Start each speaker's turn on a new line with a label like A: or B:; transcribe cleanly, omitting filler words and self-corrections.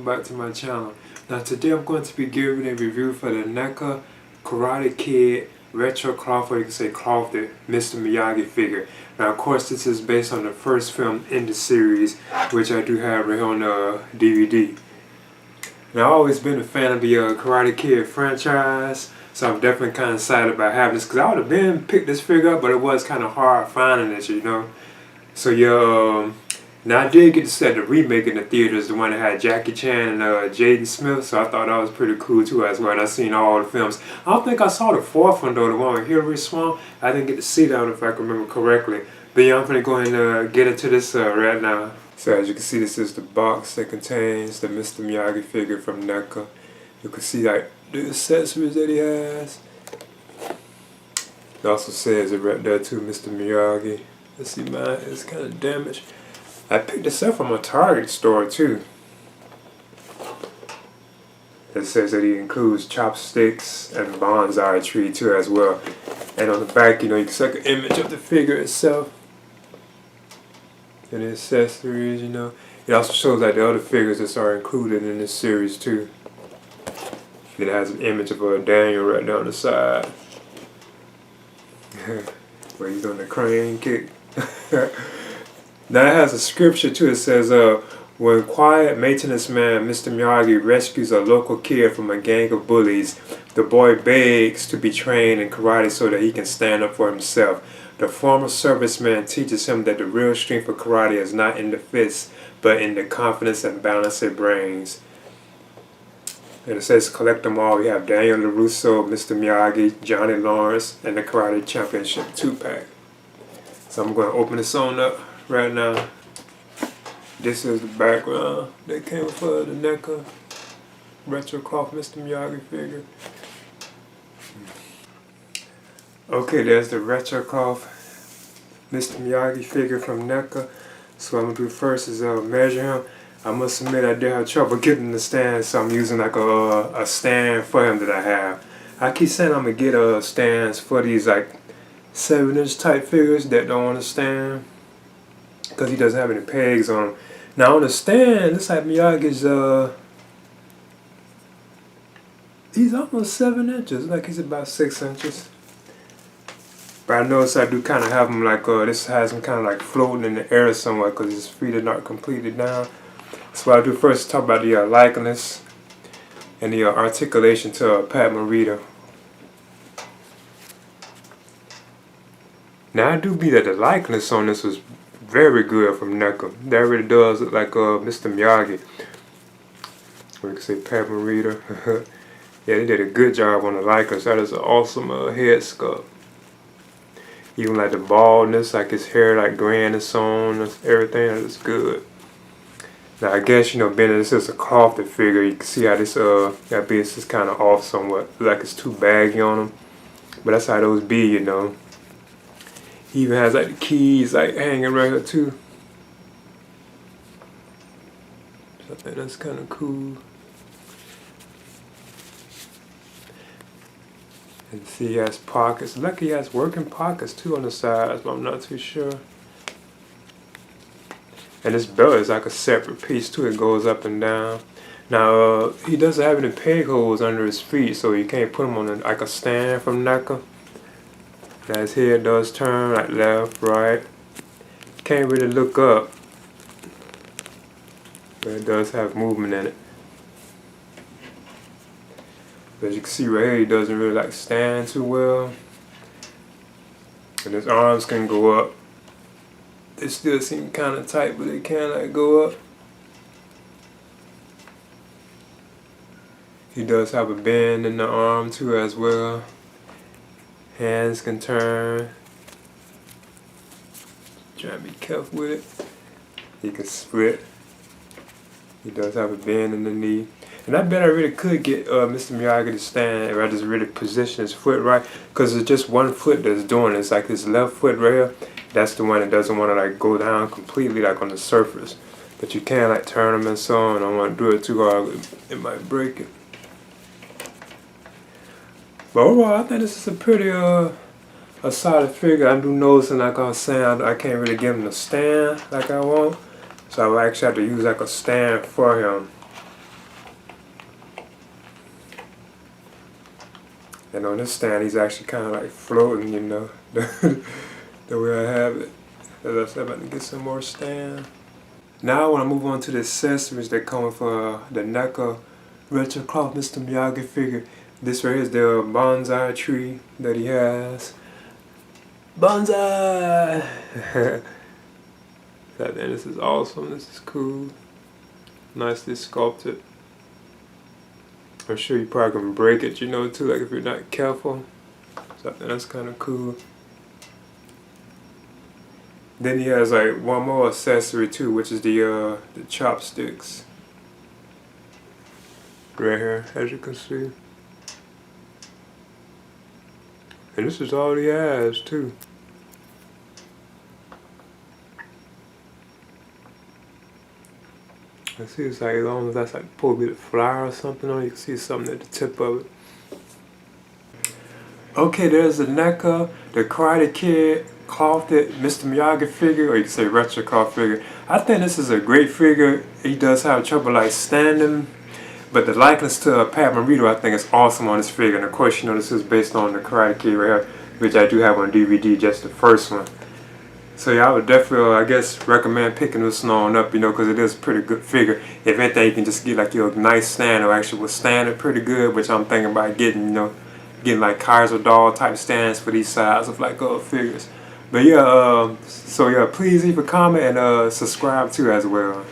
A: back to my channel. Now today I'm going to be giving a review for the NECA Karate Kid retro cloth, or you can say cloth, the Mr. Miyagi figure. Now of course this is based on the first film in the series, which I do have right on DVD. Now I've always been a fan of the Karate Kid franchise, so I'm definitely kind of excited about having this, because I would have been picked this figure up, but it was kind of hard finding it, you know. So yeah, now I did get to see the remake in the theaters, the one that had Jackie Chan and Jaden Smith, so I thought that was pretty cool too as well. And I've seen all the films. I don't think I saw the fourth one though, the one with Hilary Swank. I didn't get to see that one if I can remember correctly. But yeah, I'm going to go ahead and get into this right now. So as you can see, this is the box that contains the Mr. Miyagi figure from NECA. You can see like the accessories that he has. It also says it right there too, Mr. Miyagi. Let's see, mine is kind of damaged. I picked this up from a Target store too. It says that he includes Chopsticks and Bonsai tree too as well. And on the back, you know, you can see like an image of the figure itself. And the accessories, you know. It also shows like the other figures that are included in this series too. It has an image of Daniel right down the side. Where he's on the crane kick. Now it has a scripture too. It says, when quiet maintenance man Mr. Miyagi rescues a local kid from a gang of bullies, the boy begs to be trained in karate so that he can stand up for himself. The former serviceman teaches him that the real strength of karate is not in the fists, but in the confidence and balance it brings. And it says collect them all. We have Daniel LaRusso, Mr. Miyagi, Johnny Lawrence, and the Karate Championship 2-pack. So I'm going to open this on up right now. This is the background that came with the NECA retro cloth Mr. Miyagi figure. Okay, there's the retro cloth Mr. Miyagi figure from NECA. So what I'm going to do first is measure him. I must admit I did have trouble getting the stand, so I'm using like a stand for him that I have. I keep saying I'm going to get stands for these like 7-inch type figures that don't want to stand, because he doesn't have any pegs on him. Now on the stand, this like Miyagi's he's almost 7 inches, like he's about 6 inches. But I notice I do kind of have him like this has him kind of like floating in the air somewhere, because his feet are not completely down. So what I do first is talk about the likeness and the articulation to Pat Morita. Now I do believe that the likeness on this was very good from NECA. That really does look like Mr. Miyagi. We can say Pat Morita. Yeah, they did a good job on the likeness. That is an awesome head sculpt. Even like the baldness, like his hair like grand and so on, everything, that is good. Now I guess, you know, being this is a clothed figure, you can see how this that base is kind of off somewhat, like it's too baggy on him. But that's how those be, you know. He even has like the keys like hanging right here too. So I think that's kind of cool. And see, he has pockets. Lucky he has working pockets too on the sides, but I'm not too sure. And this belt is like a separate piece too. It goes up and down. Now he doesn't have any peg holes under his feet, so you can't put him on like a stand from NECA. Now his head does turn like left, right. Can't really look up, but it does have movement in it. But as you can see right here, he doesn't really like stand too well. And his arms can go up. They still seem kind of tight, but they can like go up. He does have a bend in the arm too as well. Hands can turn. Try to be careful with it. He can split. He does have a bend in the knee. And I bet I really could get Mr. Miyagi to stand if I just really position his foot right. Because it's just one foot that's doing it. It's like his left foot right here. That's the one that doesn't want to like go down completely like on the surface. But you can like turn them and so on. I don't want to do it too hard. It might break it. But overall, I think this is a pretty a solid figure. I do notice, and like I was saying, I can't really give him the stand like I want. So I will actually have to use like a stand for him. And on this stand, he's actually kind of like floating, you know, the way I have it. As I said, I'm about to get some more stand. Now I want to move on to the accessories that come with the NECA retro cloth Mr. Miyagi figure. This right here is the bonsai tree that he has. Bonsai! This is awesome. This is cool. Nicely sculpted. I'm sure you probably can break it, you know, too, like if you're not careful. So that's kind of cool. Then he has like one more accessory too, which is the chopsticks. Right here, as you can see. And this is all he has too. I see it's like, as long as that's like probably the flower or something on it, you can see something at the tip of it. Okay, there's the NECA, the Karate Kid cloth that Mr. Miyagi figure, or you can say retro cloth figure. I think this is a great figure. He does have trouble like standing, but the likeness to Pat Morita I think is awesome on this figure. And of course, you know, this is based on the Karate Kid right here, which I do have on DVD, just the first one. So yeah, I would definitely, I guess, recommend picking this one up, you know, because it is a pretty good figure. If anything, you can just get like your nice stand, or actually will stand it pretty good, which I'm thinking about getting, you know, getting like Kaiser doll type stands for these size of like figures. But yeah, so yeah, please leave a comment and subscribe too as well.